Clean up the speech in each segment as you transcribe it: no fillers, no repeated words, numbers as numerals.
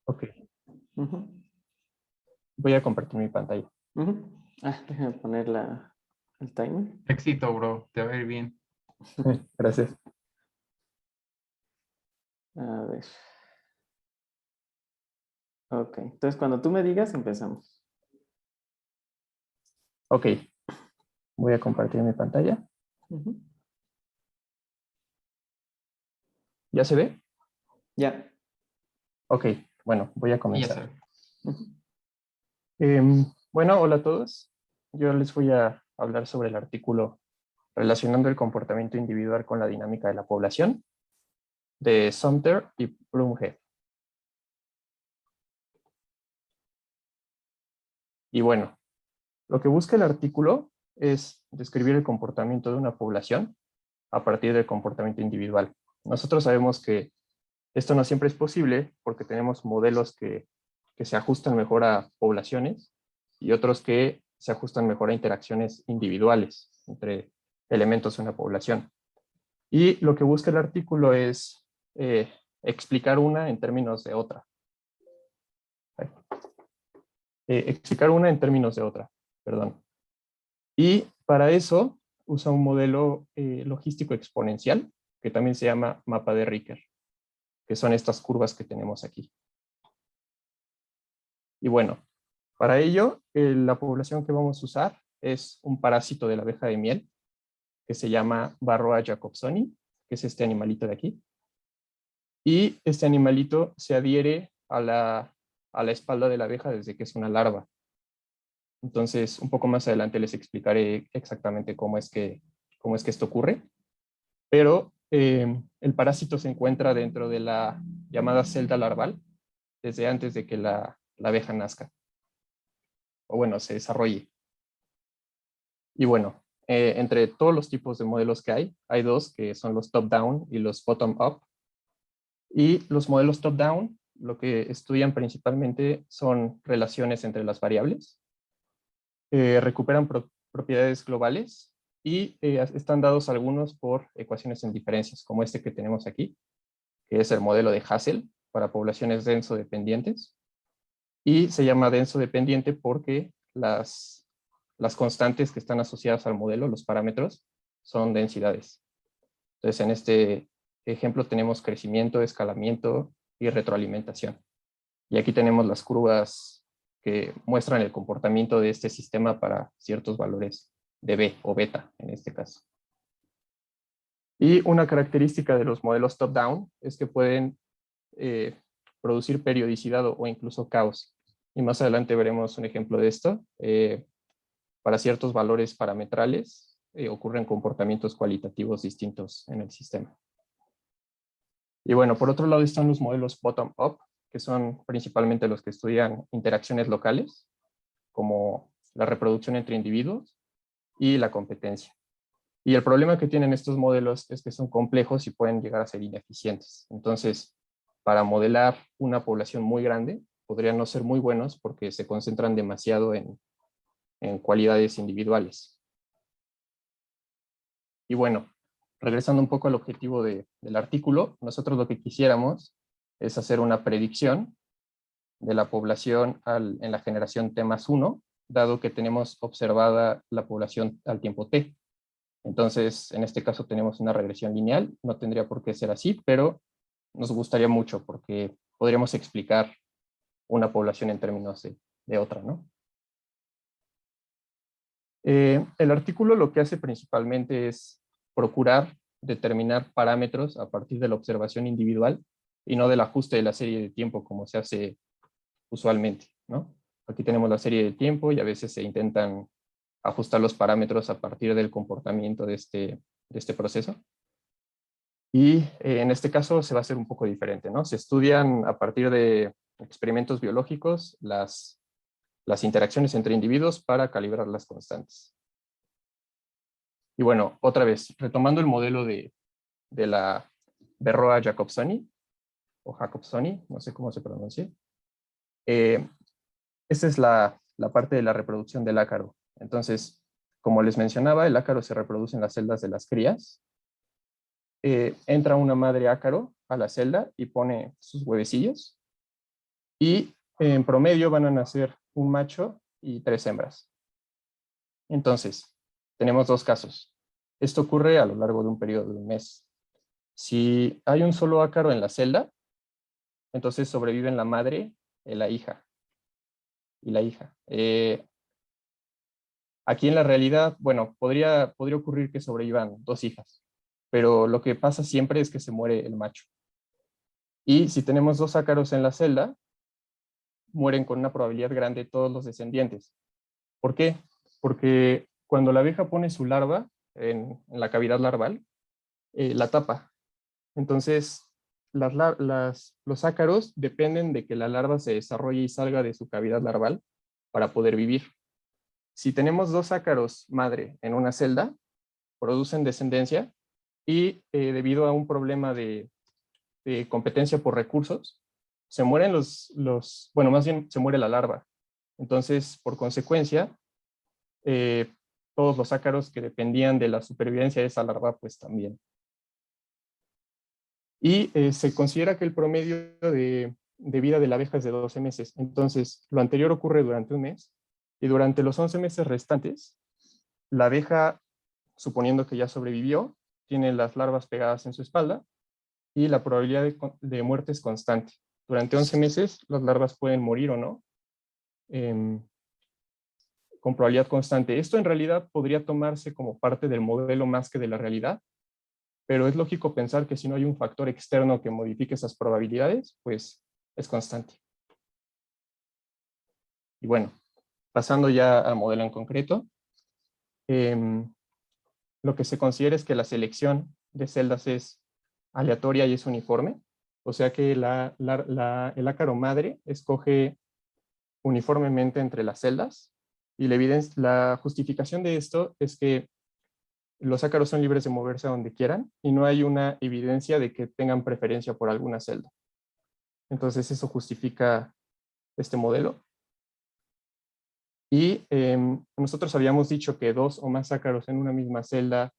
Ok, Ujú, voy a compartir mi pantalla. ujú. Déjame poner el timer. Éxito, bro. Te va a ir bien. Gracias. A ver. Ok, entonces cuando tú me digas, empezamos. Ok, voy a compartir mi pantalla. Ujú. ¿Ya se ve? Ya. Ok, bueno, voy a Y ya comenzar. sabes. Ujú. Bueno, hola a todos. Yo les voy a hablar sobre el artículo relacionando el comportamiento individual con la dinámica de la población de Sumter y Broomhead. Y bueno, lo que busca el artículo es describir el comportamiento de una población a partir del comportamiento individual. Nosotros sabemos que esto no siempre es posible porque tenemos modelos que se ajustan mejor a poblaciones y otros que se ajustan mejor a interacciones individuales entre elementos de una población. Y lo que busca el artículo es explicar una en términos de otra. Explicar una en términos de otra, perdón. Y para eso usa un modelo logístico exponencial, que también se llama mapa de Ricker, que son estas curvas que tenemos aquí. Y bueno, para ello, la población que vamos a usar es un parásito de la abeja de miel, que se llama Varroa jacobsoni, que es este animalito de aquí. Y este animalito se adhiere a la espalda de la abeja desde que es una larva. Entonces, un poco más adelante les explicaré exactamente cómo es que esto ocurre. Pero el parásito se encuentra dentro de la llamada celda larval desde antes de que la abeja nazca, o bueno, se desarrolle. Y bueno, entre todos los tipos de modelos que hay dos que son los top-down y los bottom-up. Y los modelos top-down lo que estudian principalmente son relaciones entre las variables, recuperan propiedades globales y están dados algunos por ecuaciones en diferencias, como este que tenemos aquí, que es el modelo de Hassel para poblaciones denso dependientes. Y se llama denso dependiente porque las constantes que están asociadas al modelo, los parámetros, son densidades. Entonces, en este ejemplo tenemos crecimiento, escalamiento y retroalimentación. Y aquí tenemos las curvas que muestran el comportamiento de este sistema para ciertos valores de B o beta en este caso. Y una característica de los modelos top-down es que pueden producir periodicidad o incluso caos. Y más adelante veremos un ejemplo de esto. Para ciertos valores parametrales ocurren comportamientos cualitativos distintos en el sistema. Y bueno, por otro lado están los modelos bottom-up, que son principalmente los que estudian interacciones locales, como la reproducción entre individuos y la competencia. Y el problema que tienen estos modelos es que son complejos y pueden llegar a ser ineficientes. Entonces, para modelar una población muy grande, podrían no ser muy buenos porque se concentran demasiado en cualidades individuales. Y bueno, regresando un poco al objetivo del artículo, nosotros lo que quisiéramos es hacer una predicción de la población en la generación T más 1, dado que tenemos observada la población al tiempo T. Entonces, en este caso tenemos una regresión lineal, no tendría por qué ser así, pero nos gustaría mucho porque podríamos explicar una población en términos de otra, ¿no? El artículo lo que hace principalmente es procurar determinar parámetros a partir de la observación individual y no del ajuste de la serie de tiempo como se hace usualmente, ¿no? Aquí tenemos la serie de tiempo y a veces se intentan ajustar los parámetros a partir del comportamiento de este proceso. Y en este caso se va a hacer un poco diferente, ¿no? Se estudian a partir de experimentos biológicos las interacciones entre individuos para calibrar las constantes. Y bueno, otra vez, retomando el modelo de la Berroa jacobsoni, o Jacobsoni, no sé cómo se pronuncia. Esta es la parte de la reproducción del ácaro. Entonces, como les mencionaba, el ácaro se reproduce en las celdas de las crías. Entra una madre ácaro a la celda y pone sus huevecillos. y en promedio van a nacer un macho y 3 hembras. Entonces, tenemos 2 casos. Esto ocurre a lo largo de un periodo de un mes. Si hay un solo ácaro en la celda, entonces sobreviven la madre y la hija. Aquí en la realidad, bueno, podría ocurrir que sobrevivan 2 hijas, pero lo que pasa siempre es que se muere el macho. Y si tenemos 2 ácaros en la celda, mueren con una probabilidad grande todos los descendientes. ¿Por qué? Porque cuando la abeja pone su larva en la cavidad larval, la tapa. Entonces, los ácaros dependen de que la larva se desarrolle y salga de su cavidad larval para poder vivir. Si tenemos 2 ácaros madre en una celda, producen descendencia y debido a un problema de competencia por recursos, se mueren bueno, más bien se muere la larva. Entonces, por consecuencia, todos los ácaros que dependían de la supervivencia de esa larva, pues también. Y se considera que el promedio de vida de la abeja es de 12 meses. Entonces, lo anterior ocurre durante un mes y durante los 11 meses restantes, la abeja, suponiendo que ya sobrevivió, tiene las larvas pegadas en su espalda y la probabilidad de muerte es constante. Durante 11 meses, las larvas pueden morir o no, con probabilidad constante. Esto en realidad podría tomarse como parte del modelo más que de la realidad, pero es lógico pensar que si no hay un factor externo que modifique esas probabilidades, pues es constante. Y bueno, pasando ya al modelo en concreto, lo que se considera es que la selección de celdas es aleatoria y es uniforme, o sea que el ácaro madre escoge uniformemente entre las celdas, y la justificación de esto es que los ácaros son libres de moverse a donde quieran y no hay una evidencia de que tengan preferencia por alguna celda. Entonces eso justifica este modelo. Y nosotros habíamos dicho que 2 o más ácaros en una misma celda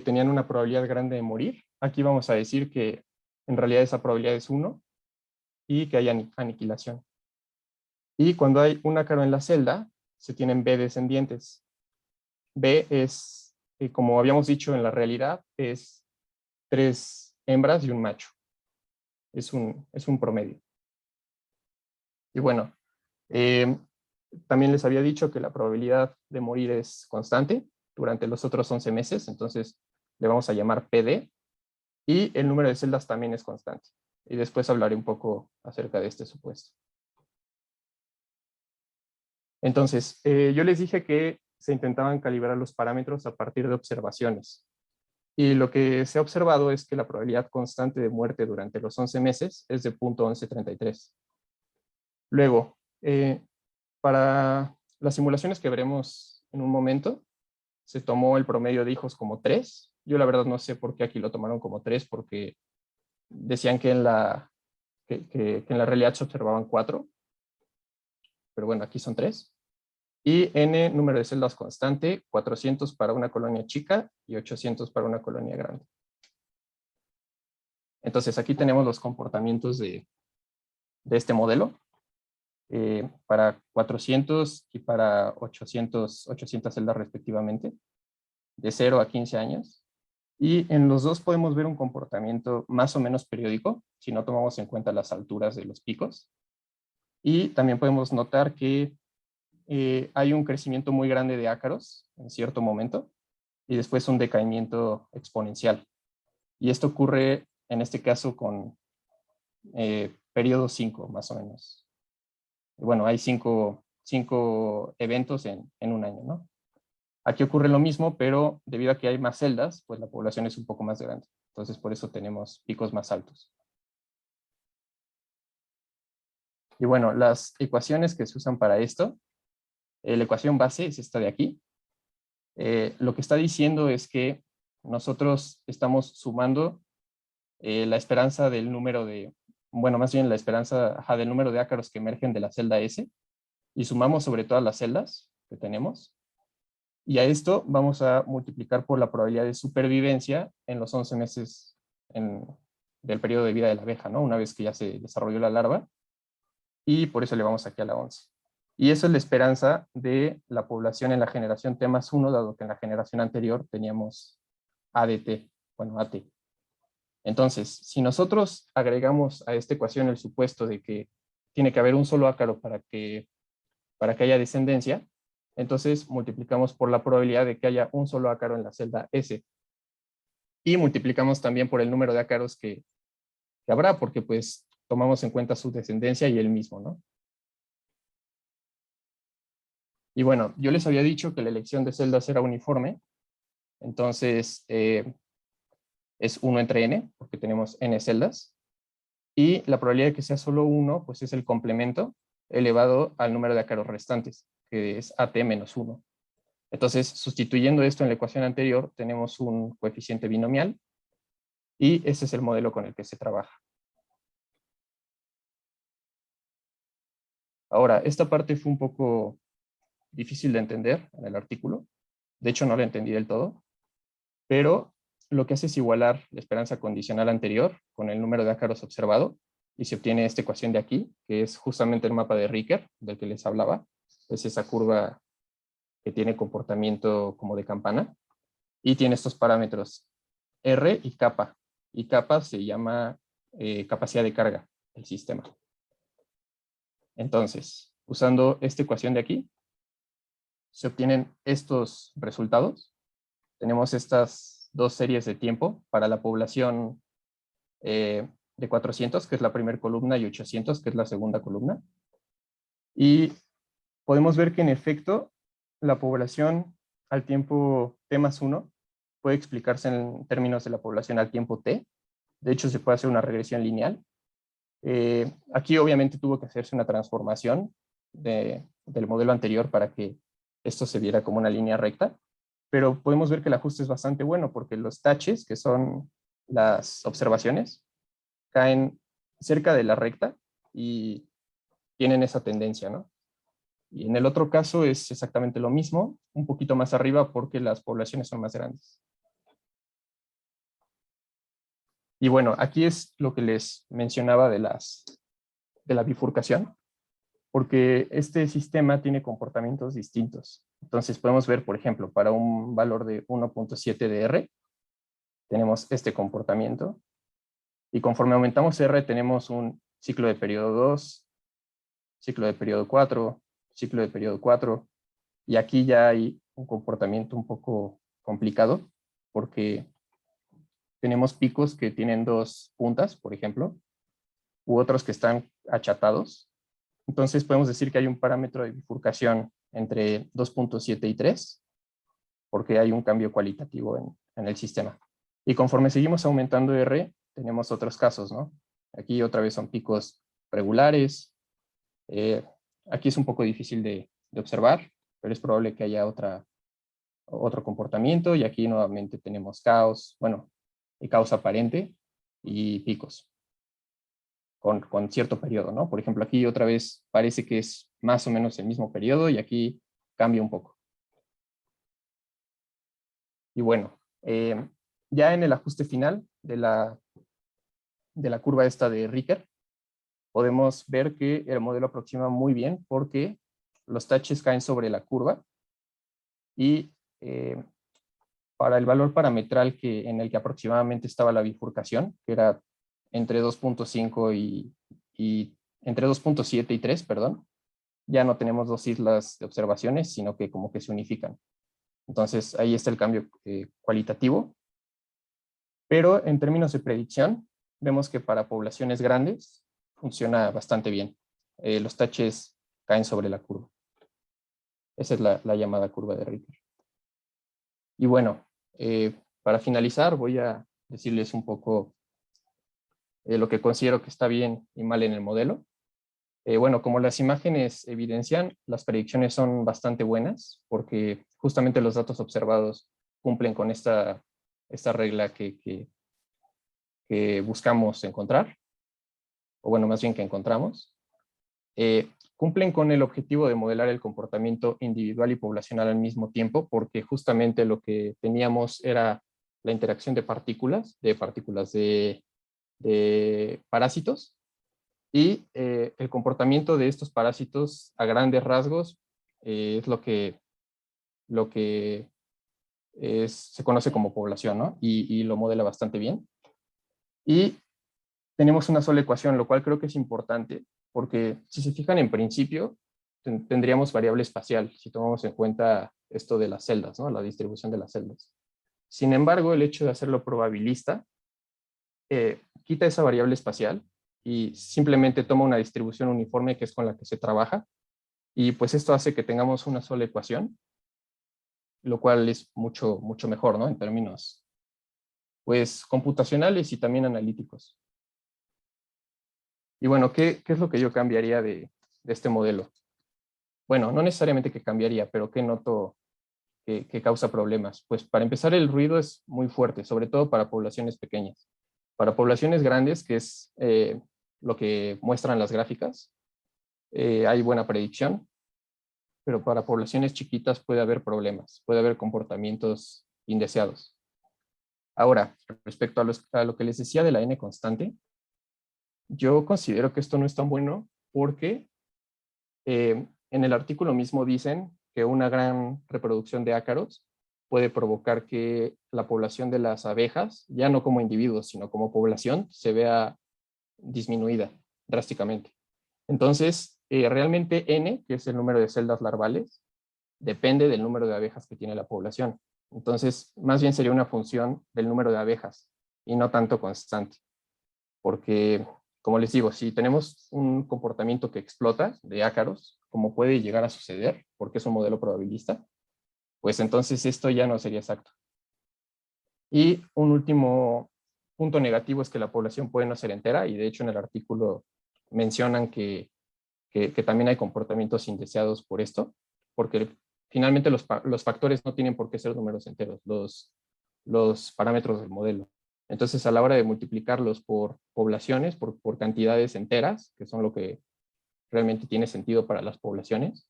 tenían una probabilidad grande de morir. Aquí vamos a decir que en realidad esa probabilidad es 1 y que hay aniquilación. Y cuando hay un ácaro en la celda, se tienen B descendientes. B es, como habíamos dicho en la realidad, es 3 hembras y un macho. Es un promedio. Y bueno, también les había dicho que la probabilidad de morir es constante durante los otros 11 meses, entonces le vamos a llamar PD, y el número de celdas también es constante. Y después hablaré un poco acerca de este supuesto. Entonces, yo les dije que se intentaban calibrar los parámetros a partir de observaciones. Y lo que se ha observado es que la probabilidad constante de muerte durante los 11 meses es de 0.1133. Luego, para las simulaciones que veremos en un momento, se tomó el promedio de hijos como 3. Yo la verdad no sé por qué aquí lo tomaron como 3, porque decían que en la realidad se observaban 4. Pero bueno, aquí son 3. Y N número de celdas constante, 400 para una colonia chica y 800 para una colonia grande. Entonces aquí tenemos los comportamientos de este modelo. Para 400 y para 800 celdas respectivamente, de 0 a 15 años. Y en los dos podemos ver un comportamiento más o menos periódico, si no tomamos en cuenta las alturas de los picos. Y también podemos notar que hay un crecimiento muy grande de ácaros en cierto momento y después un decaimiento exponencial. Y esto ocurre en este caso con periodo 5 más o menos. Bueno, hay 5 eventos en un año, ¿no? Aquí ocurre lo mismo, pero debido a que hay más celdas, pues la población es un poco más grande. Entonces, por eso tenemos picos más altos. Y bueno, las ecuaciones que se usan para esto, la ecuación base es esta de aquí. Lo que está diciendo es que nosotros estamos sumando la esperanza del número de, bueno, más bien la esperanza del número de ácaros que emergen de la celda S, y sumamos sobre todas las celdas que tenemos. Y a esto vamos a multiplicar por la probabilidad de supervivencia en los 11 meses del periodo de vida de la abeja, ¿no? Una vez que ya se desarrolló la larva. y por eso le vamos aquí a la 11. Y eso es la esperanza de la población en la generación T más 1, dado que en la generación anterior teníamos ADT, bueno, AT. Entonces, si nosotros agregamos a esta ecuación el supuesto de que tiene que haber un solo ácaro para que haya descendencia, entonces multiplicamos por la probabilidad de que haya un solo ácaro en la celda S. Y multiplicamos también por el número de ácaros que habrá, porque pues tomamos en cuenta su descendencia y él mismo, ¿no? Y bueno, yo les había dicho que la elección de celdas era uniforme, entonces es 1 entre n, porque tenemos n celdas, y la probabilidad de que sea solo 1, pues es el complemento elevado al número de ácaros restantes, que es AT menos 1. Entonces, sustituyendo esto en la ecuación anterior, tenemos un coeficiente binomial, y ese es el modelo con el que se trabaja. Ahora, esta parte fue un poco difícil de entender en el artículo. De hecho, no lo entendí del todo. Pero lo que hace es igualar la esperanza condicional anterior con el número de ácaros observado y se obtiene esta ecuación de aquí, que es justamente el mapa de Ricker, del que les hablaba. Es esa curva que tiene comportamiento como de campana y tiene estos parámetros R y kappa. Y kappa se llama capacidad de carga del sistema. Entonces, usando esta ecuación de aquí, se obtienen estos resultados. Tenemos estas dos series de tiempo para la población de 400, que es la primera columna, y 800, que es la segunda columna. Y podemos ver que en efecto la población al tiempo t más 1 puede explicarse en términos de la población al tiempo t. De hecho, se puede hacer una regresión lineal. Aquí obviamente tuvo que hacerse una transformación del modelo anterior para que esto se viera como una línea recta, pero podemos ver que el ajuste es bastante bueno porque los taches, que son las observaciones, caen cerca de la recta y tienen esa tendencia, ¿no? Y en el otro caso es exactamente lo mismo, un poquito más arriba porque las poblaciones son más grandes. Y bueno, aquí es lo que les mencionaba de la bifurcación, porque este sistema tiene comportamientos distintos. Entonces podemos ver, por ejemplo, para un valor de 1.7 de R, tenemos este comportamiento, y conforme aumentamos R tenemos un ciclo de periodo 2, ciclo de periodo 4, ciclo de periodo 4, y aquí ya hay un comportamiento un poco complicado, porque tenemos picos que tienen dos puntas, por ejemplo, u otros que están achatados. Entonces podemos decir que hay un parámetro de bifurcación entre 2.7 y 3, porque hay un cambio cualitativo en el sistema. Y conforme seguimos aumentando R, tenemos otros casos, ¿no? Aquí otra vez son picos regulares. Aquí es un poco difícil de observar, pero es probable que haya otro comportamiento, y aquí nuevamente tenemos caos, bueno, caos aparente y picos con cierto periodo, ¿no? Por ejemplo, aquí otra vez parece que es más o menos el mismo periodo y aquí cambia un poco. Y bueno, ya en el ajuste final de la curva esta de Ricker, podemos ver que el modelo aproxima muy bien porque los taches caen sobre la curva y para el valor parametral en el que aproximadamente estaba la bifurcación, que era entre 2.5 y entre 2.7 y 3, perdón, ya no tenemos dos islas de observaciones, sino que como que se unifican. Entonces ahí está el cambio cualitativo. Pero en términos de predicción, vemos que para poblaciones grandes funciona bastante bien. Los taches caen sobre la curva. Esa es la llamada curva de Ricker. Y bueno, para finalizar voy a decirles un poco lo que considero que está bien y mal en el modelo. Bueno, como las imágenes evidencian, las predicciones son bastante buenas porque justamente los datos observados cumplen con esta regla que buscamos encontrar, o bueno, más bien que encontramos. Cumplen con el objetivo de modelar el comportamiento individual y poblacional al mismo tiempo, porque justamente lo que teníamos era la interacción de partículas de parásitos, Y el comportamiento de estos parásitos a grandes rasgos es lo que se conoce como población, ¿no? Y lo modela bastante bien. Y tenemos una sola ecuación, lo cual creo que es importante, porque si se fijan en principio, tendríamos variable espacial, si tomamos en cuenta esto de las celdas, ¿no? La distribución de las celdas. Sin embargo, el hecho de hacerlo probabilista quita esa variable espacial y simplemente toma una distribución uniforme que es con la que se trabaja, y pues esto hace que tengamos una sola ecuación, lo cual es mucho, mucho mejor, ¿no? En términos, pues, computacionales y también analíticos. Y bueno, ¿qué es lo que yo cambiaría de este modelo? Bueno, no necesariamente que cambiaría, pero ¿qué noto que causa problemas? Pues para empezar, el ruido es muy fuerte, sobre todo para poblaciones pequeñas. Para poblaciones grandes, que es lo que muestran las gráficas, hay buena predicción, pero para poblaciones chiquitas puede haber problemas, puede haber comportamientos indeseados. Ahora, respecto a lo que les decía de la n constante, yo considero que esto no es tan bueno porque en el artículo mismo dicen que una gran reproducción de ácaros puede provocar que la población de las abejas, ya no como individuos, sino como población, se vea disminuida drásticamente. Entonces, realmente n, que es el número de celdas larvales, depende del número de abejas que tiene la población. Entonces, más bien sería una función del número de abejas y no tanto constante. Porque, como les digo, si tenemos un comportamiento que explota de ácaros, como puede llegar a suceder, porque es un modelo probabilista, pues entonces esto ya no sería exacto. Y un último punto negativo es que la población puede no ser entera, y de hecho en el artículo mencionan que también hay comportamientos indeseados por esto, porque finalmente los factores no tienen por qué ser números enteros, los parámetros del modelo. Entonces, a la hora de multiplicarlos por poblaciones, por cantidades enteras, que son lo que realmente tiene sentido para las poblaciones,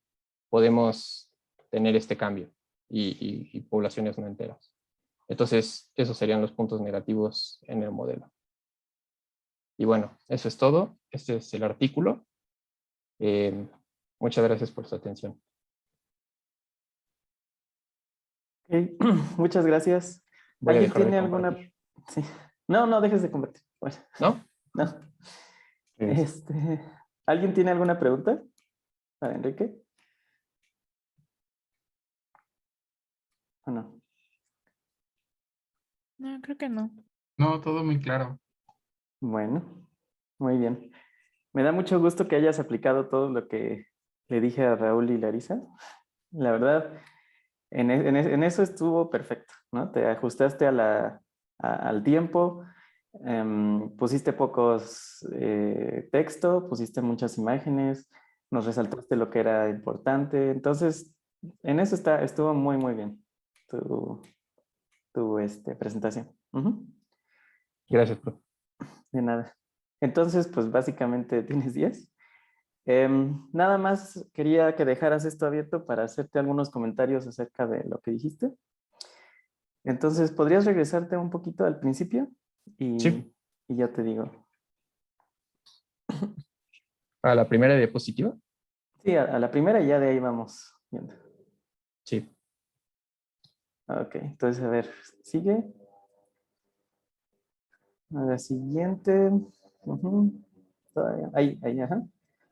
podemos tener este cambio y poblaciones no enteras. Entonces, esos serían los puntos negativos en el modelo. Y bueno, eso es todo. Este es el artículo. Muchas gracias por su atención. Ok, muchas gracias. Voy a ¿Alguien dejar de tiene alguna? compartir. Sí. No, no dejes de compartir. Bueno, ¿No? no. Este, ¿alguien tiene alguna pregunta para Enrique? ¿O no? No, creo que no. No, todo muy claro. Bueno, muy bien. Me da mucho gusto que hayas aplicado todo lo que le dije a Raúl y Larisa. La verdad, en eso estuvo perfecto, ¿no? Te ajustaste al tiempo, pusiste pocos texto, pusiste muchas imágenes, nos resaltaste lo que era importante. Entonces, en eso estuvo muy, muy bien tu presentación. Ujú. Gracias, profe. De nada. Entonces, pues básicamente tienes 10. Nada más quería que dejaras esto abierto para hacerte algunos comentarios acerca de lo que dijiste. Entonces, ¿podrías regresarte un poquito al principio? Sí, Y ya te digo. para la primera diapositiva. Sí, a la primera y ya de ahí vamos viendo. Sí. Ok, entonces, a ver, sigue. A la siguiente. Ujú. Todavía. Ahí, ajá.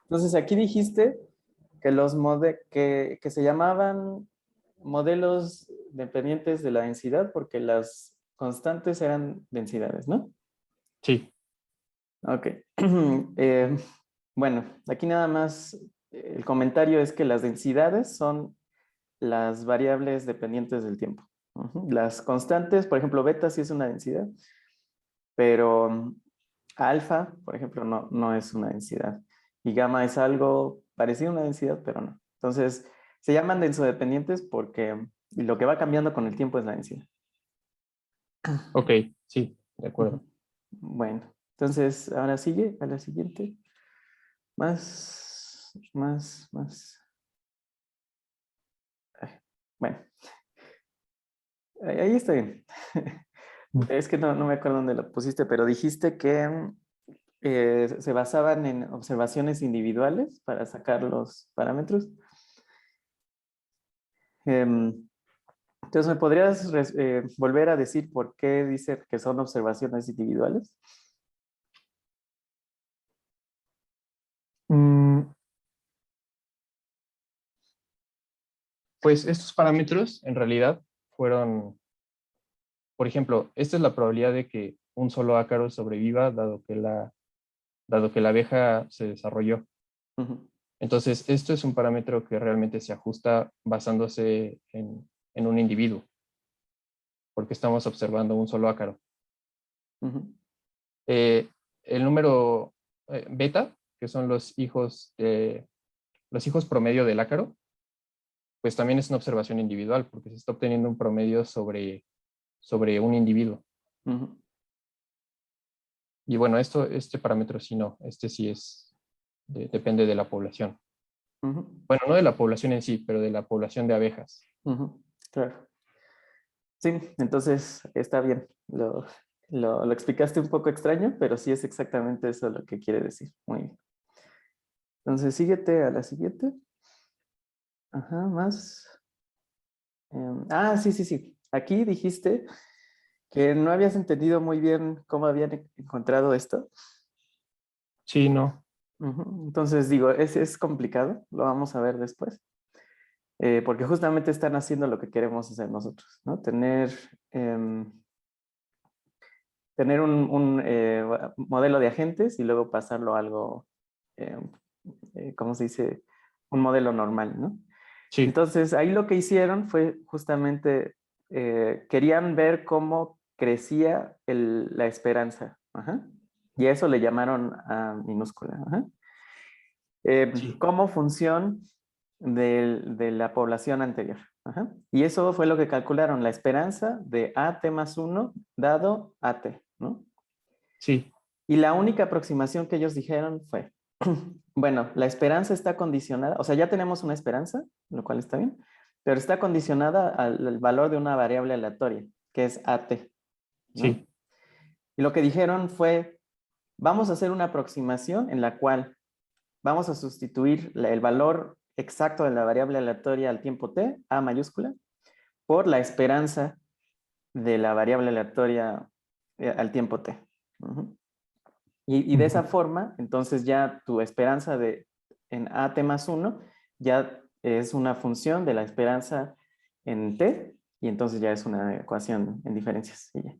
Entonces, aquí dijiste que que se llamaban modelos dependientes de la densidad porque las constantes eran densidades, ¿no? Sí. Ok. Bueno, aquí nada más el comentario es que las densidades son las variables dependientes del tiempo. Ujú. Las constantes, por ejemplo, beta sí es una densidad, pero alfa, por ejemplo, no es una densidad. Y gamma es algo parecido a una densidad, pero no. Entonces, se llaman densodependientes porque lo que va cambiando con el tiempo es la densidad. Ok, sí, de acuerdo. Bueno, entonces ahora sigue a la siguiente. Más. Ay, bueno, ahí está bien. Es que no me acuerdo dónde lo pusiste, pero dijiste que se basaban en observaciones individuales para sacar los parámetros. Entonces, ¿me podrías volver a decir por qué dice que son observaciones individuales? Pues estos parámetros en realidad fueron, por ejemplo, esta es la probabilidad de que un solo ácaro sobreviva dado que la abeja se desarrolló. Ujú. Entonces, esto es un parámetro que realmente se ajusta basándose en un individuo, porque estamos observando un solo ácaro. Ujú. El número beta, que son los hijos promedio del ácaro, pues también es una observación individual, porque se está obteniendo un promedio sobre un individuo. Ujú. Y bueno, este parámetro sí no, este sí depende de la población. Ujú. Bueno, no de la población en sí, pero de la población de abejas. Ujú. Claro. Sí, entonces está bien. Lo explicaste un poco extraño, pero sí es exactamente eso lo que quiere decir. Muy bien. Entonces, síguete a la siguiente. Ajá, más. Sí, sí, sí. Aquí dijiste que no habías entendido muy bien cómo habían encontrado esto. Sí, no. Ujú. Entonces, digo, es complicado, lo vamos a ver después. Porque justamente están haciendo lo que queremos hacer nosotros, ¿no? Tener un modelo de agentes y luego pasarlo a algo, ¿cómo se dice? Un modelo normal, ¿no? Sí, Entonces, ahí lo que hicieron fue justamente, querían ver cómo crecía la esperanza. Ajá. Y a eso le llamaron a minúscula. Ajá. sí. Como función de la población anterior. Ajá. Y eso fue lo que calcularon, la esperanza de AT más 1 dado AT, ¿no? Sí, Y la única aproximación que ellos dijeron fue, bueno, la esperanza está condicionada, o sea, ya tenemos una esperanza, lo cual está bien, pero está condicionada al valor de una variable aleatoria, que es AT, ¿no? sí. Y lo que dijeron fue, vamos a hacer una aproximación en la cual vamos a sustituir el valor exacto de la variable aleatoria al tiempo t, A mayúscula, por la esperanza de la variable aleatoria al tiempo t. Uh-huh. Y de esa Ujú. forma, entonces ya tu esperanza en AT más 1 ya es una función de la esperanza en t, y entonces ya es una ecuación en diferencias. Y ya.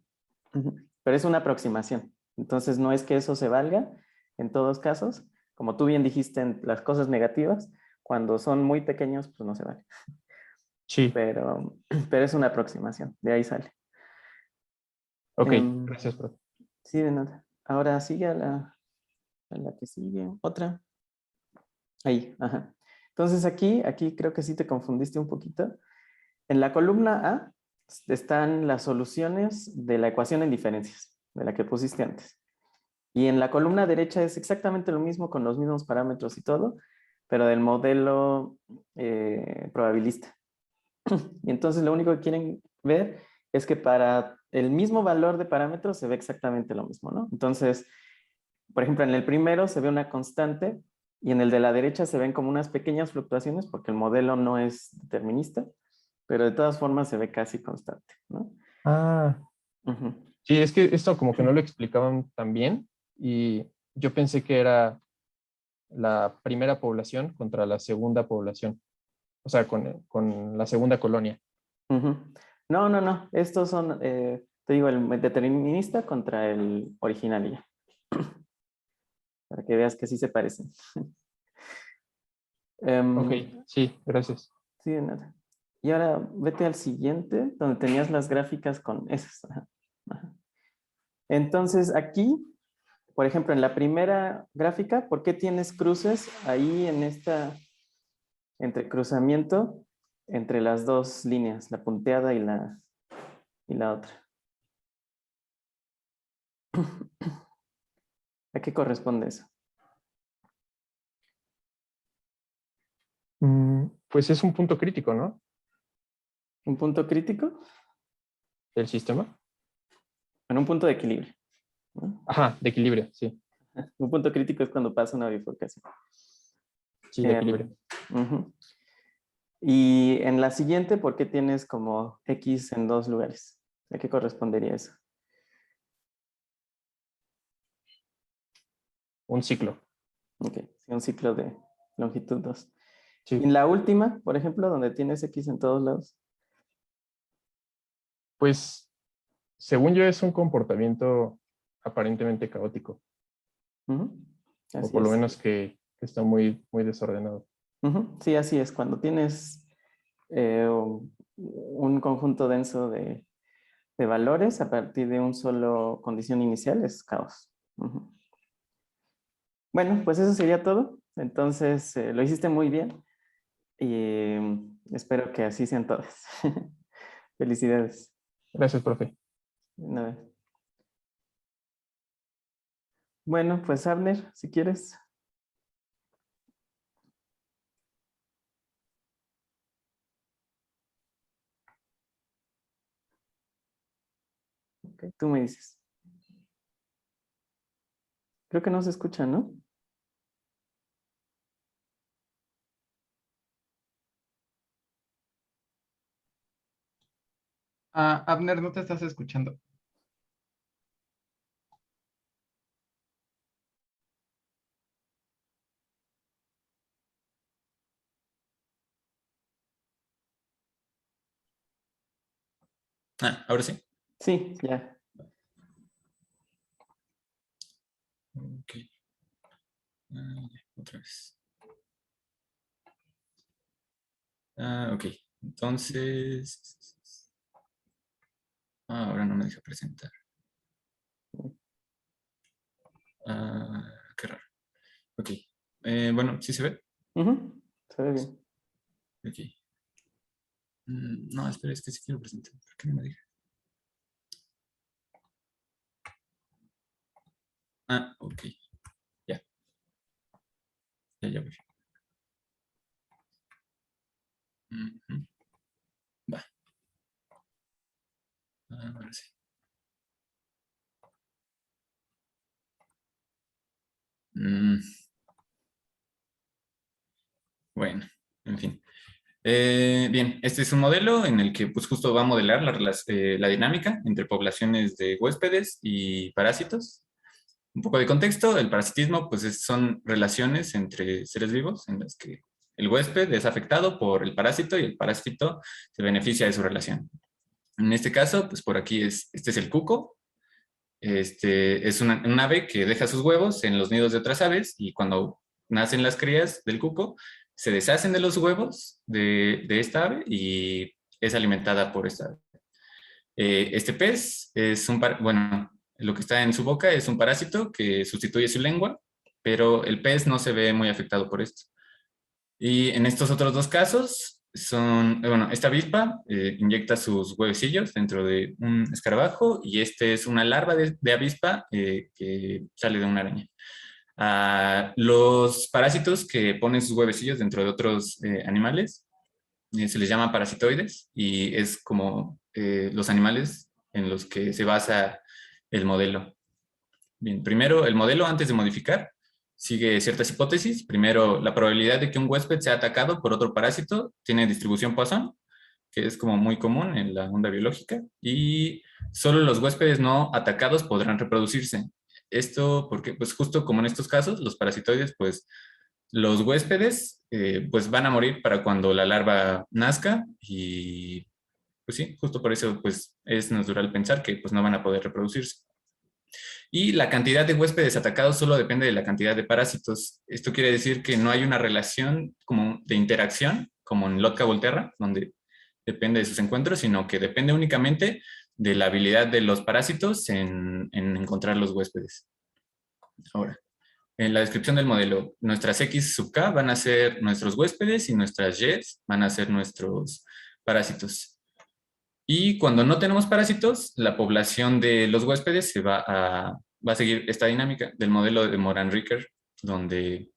Uh-huh. Pero es una aproximación. Entonces no es que eso se valga en todos casos. Como tú bien dijiste en las cosas negativas, cuando son muy pequeños, pues no se vale. Sí. Pero es una aproximación, de ahí sale. Ok, Em, gracias, profe. sí, de nada. Ahora sigue a la que sigue. Otra. Ahí, ajá. Entonces aquí creo que sí te confundiste un poquito. En la columna A están las soluciones de la ecuación en diferencias, de la que pusiste antes. Y en la columna derecha es exactamente lo mismo con los mismos parámetros y todo, pero del modelo probabilista. Y entonces lo único que quieren ver es que para el mismo valor de parámetros se ve exactamente lo mismo, ¿no? Entonces, por ejemplo, en el primero se ve una constante y en el de la derecha se ven como unas pequeñas fluctuaciones porque el modelo no es determinista, pero de todas formas se ve casi constante, ¿no? Ah, Ujú. sí, es que esto como que no lo explicaban tan bien y yo pensé que era la primera población contra la segunda población, o sea, con la segunda colonia. Ujú. No, no, no. Estos son, te digo, el determinista contra el original ya, para que veas que sí se parecen. Ok, Em, sí, gracias. sí, de nada. Y ahora vete al siguiente, donde tenías las gráficas con esas. Ajá, ajá. Entonces aquí, por ejemplo, en la primera gráfica, ¿por qué tienes cruces ahí en esta entrecruzamiento entre las dos líneas, la punteada y la otra? ¿A qué corresponde eso? Pues es un punto crítico, ¿no? ¿Un punto crítico? Del sistema. En un punto de equilibrio, ¿no? Ajá, de equilibrio, sí. Un punto crítico es cuando pasa una bifurcación. Sí, de equilibrio. Ujú. Y en la siguiente, ¿por qué tienes como X en dos lugares? ¿A qué correspondería eso? Un ciclo. Ok, sí, un ciclo de longitud 2. Y Sí. en la última, por ejemplo, donde tienes X en todos lados. Pues, según yo, es un comportamiento aparentemente caótico, Ujú, o así por lo es. menos que está muy, muy desordenado. Ujú, sí, así es. Cuando tienes un conjunto denso de valores a partir de un solo condición inicial es caos. Ujú. Bueno, pues eso sería todo. Entonces, lo hiciste muy bien y espero que así sean todas. Felicidades. Gracias, profe. Nada. Bueno, pues Abner, si quieres. Ok, tú me dices. Creo que no se escucha, ¿no? Ah, Abner, no te estás escuchando. Ah, ahora sí. Sí, ya. Ok. Otra vez. Ok. Entonces. Ahora no me deja presentar. Qué raro. Ok. Bueno, ¿sí se ve? Ujú, se ve bien. Ok. No, espera, es que sí quiero presentar. ¿Por qué no me deja? Ok. Ya. Ya voy. Ujú. Va. Ahora sí. Mm, bueno, en fin. Bien, este es un modelo en el que pues justo va a modelar la dinámica entre poblaciones de huéspedes y parásitos. Un poco de contexto, el parasitismo pues son relaciones entre seres vivos en las que el huésped es afectado por el parásito y el parásito se beneficia de su relación. En este caso, pues por aquí este es el cuco. Este es un ave que deja sus huevos en los nidos de otras aves y cuando nacen las crías del cuco, se deshacen de los huevos de esta ave y es alimentada por esta ave. Este pez es bueno, lo que está en su boca es un parásito que sustituye su lengua, pero el pez no se ve muy afectado por esto. Y en estos otros dos casos bueno, esta avispa inyecta sus huevecillos dentro de un escarabajo y este es una larva de avispa que sale de una araña. Los parásitos que ponen sus huevecillos dentro de otros animales se les llama parasitoides y es como los animales en los que se basa el modelo. Bien, primero el modelo antes de modificar sigue ciertas hipótesis. Primero, la probabilidad de que un huésped sea atacado por otro parásito tiene distribución Poisson, que es como muy común en la onda biológica, y solo los huéspedes no atacados podrán reproducirse. Esto porque, pues justo como en estos casos, los parasitoides, pues los huéspedes, pues van a morir para cuando la larva nazca y, pues sí, justo por eso, pues es natural pensar que pues no van a poder reproducirse. Y la cantidad de huéspedes atacados solo depende de la cantidad de parásitos. Esto quiere decir que no hay una relación como de interacción, como en Lotka Volterra, donde depende de sus encuentros, sino que depende únicamente de la habilidad de los parásitos en encontrar los huéspedes. Ahora, en la descripción del modelo, nuestras X sub K van a ser nuestros huéspedes y nuestras Y van a ser nuestros parásitos. Y cuando no tenemos parásitos, la población de los huéspedes va a seguir esta dinámica del modelo de Moran-Ricker, donde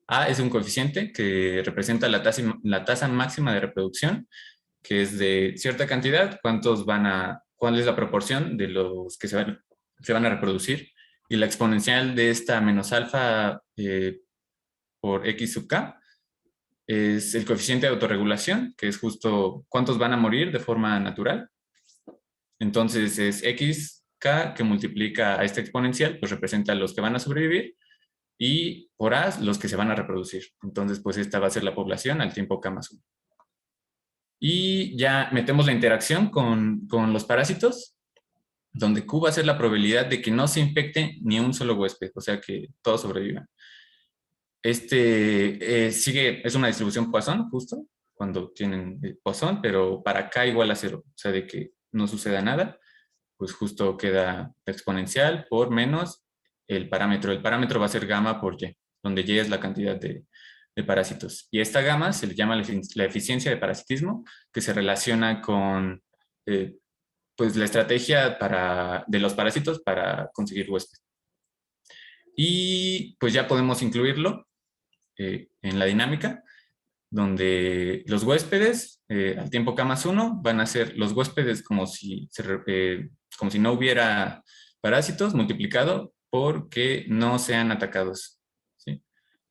A es un coeficiente que representa la tasa máxima de reproducción, que es de cierta cantidad, cuál es la proporción de los que se van a reproducir. y la exponencial de esta menos alfa por x sub k es el coeficiente de autorregulación, que es justo cuántos van a morir de forma natural. Entonces es xk que multiplica a esta exponencial, pues representa a los que van a sobrevivir, y por A los que se van a reproducir. Entonces, pues esta va a ser la población al tiempo K más 1. Y ya metemos la interacción con los parásitos, donde Q va a ser la probabilidad de que no se infecte ni un solo huésped, o sea que todos sobrevivan. Es una distribución Poisson, justo, cuando tienen Poisson, pero para K igual a 0, o sea, de que no suceda nada, pues justo queda la exponencial por menos el parámetro. El parámetro va a ser gamma por Y, donde Y es la cantidad de parásitos. Y esta gamma se le llama la eficiencia de parasitismo, que se relaciona con pues la estrategia de los parásitos para conseguir huésped. Y pues ya podemos incluirlo en la dinámica, donde los huéspedes al tiempo K más 1 van a ser los huéspedes como si no hubiera parásitos multiplicado porque no sean atacados, ¿sí?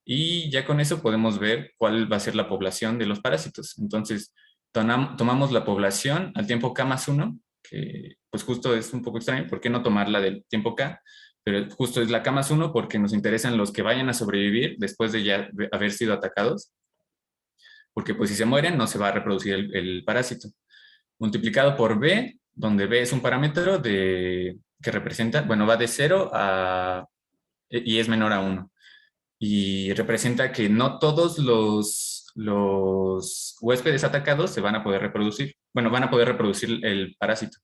Y ya con eso podemos ver cuál va a ser la población de los parásitos. Entonces, tomamos la población al tiempo K más 1, que pues justo es un poco extraño, ¿por qué no tomarla del tiempo K? Pero justo es la K más 1 porque nos interesan los que vayan a sobrevivir después de ya haber sido atacados, porque pues si se mueren no se va a reproducir el parásito. Multiplicado por B, donde B es un parámetro que representa, bueno, va de 0 y es menor a 1. Y representa que no todos los huéspedes atacados se van a poder reproducir. Bueno, van a poder reproducir el parásito.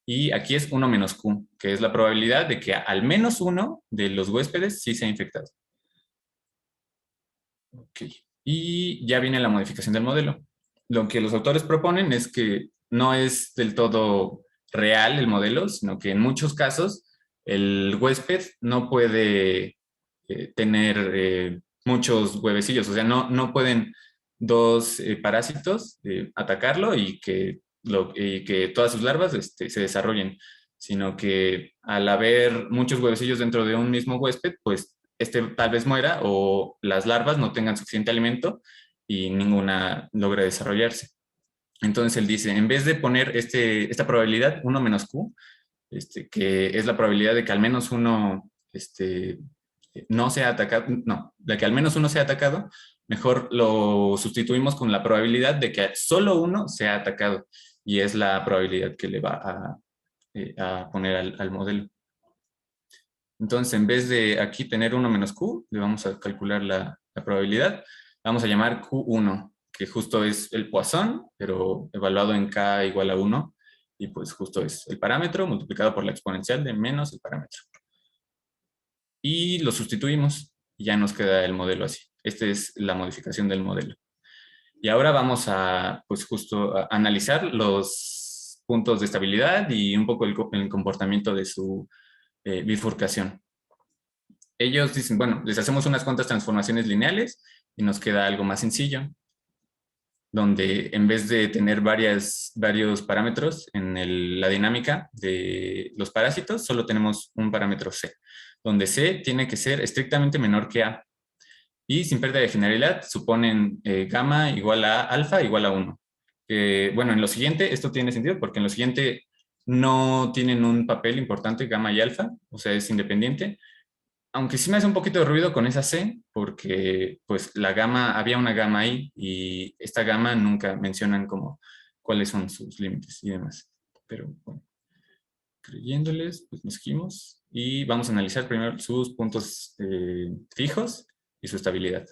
Y aquí es 1 menos Q, que es la probabilidad de que al menos uno de los huéspedes sí sea infectado. Ok. Y ya viene la modificación del modelo. Lo que los autores proponen es que no es del todo real el modelo, sino que en muchos casos el huésped no puede tener muchos huevecillos, o sea, no pueden dos parásitos atacarlo y que todas sus larvas se desarrollen, sino que al haber muchos huevecillos dentro de un mismo huésped, pues tal vez muera o las larvas no tengan suficiente alimento y ninguna logra desarrollarse. Entonces él dice, en vez de poner esta probabilidad, 1 menos Q, que es la probabilidad de que al menos uno no sea atacado, no, de que al menos uno sea atacado, mejor lo sustituimos con la probabilidad de que solo uno sea atacado, y es la probabilidad que le va a poner al modelo. Entonces, en vez de aquí tener 1 menos Q, le vamos a calcular la probabilidad. Vamos a llamar Q1, que justo es el Poisson, pero evaluado en K igual a 1. Y pues justo es el parámetro multiplicado por la exponencial de menos el parámetro. Y lo sustituimos y ya nos queda el modelo así. Esta es la modificación del modelo. Y ahora vamos a, pues justo, a analizar los puntos de estabilidad y un poco el comportamiento de su bifurcación. Ellos dicen, bueno, les hacemos unas cuantas transformaciones lineales y nos queda algo más sencillo, donde en vez de tener varios parámetros en la dinámica de los parásitos, solo tenemos un parámetro C, donde C tiene que ser estrictamente menor que A. Y sin pérdida de generalidad, suponen gamma igual a alfa igual a 1. Bueno, en lo siguiente, esto tiene sentido porque en lo siguiente no tienen un papel importante gamma y alfa, o sea, es independiente. Aunque sí me hace un poquito de ruido con esa C, porque pues había una gamma ahí y esta gamma nunca mencionan como cuáles son sus límites y demás. Pero bueno, creyéndoles, pues nos seguimos y vamos a analizar primero sus puntos fijos y su estabilidad.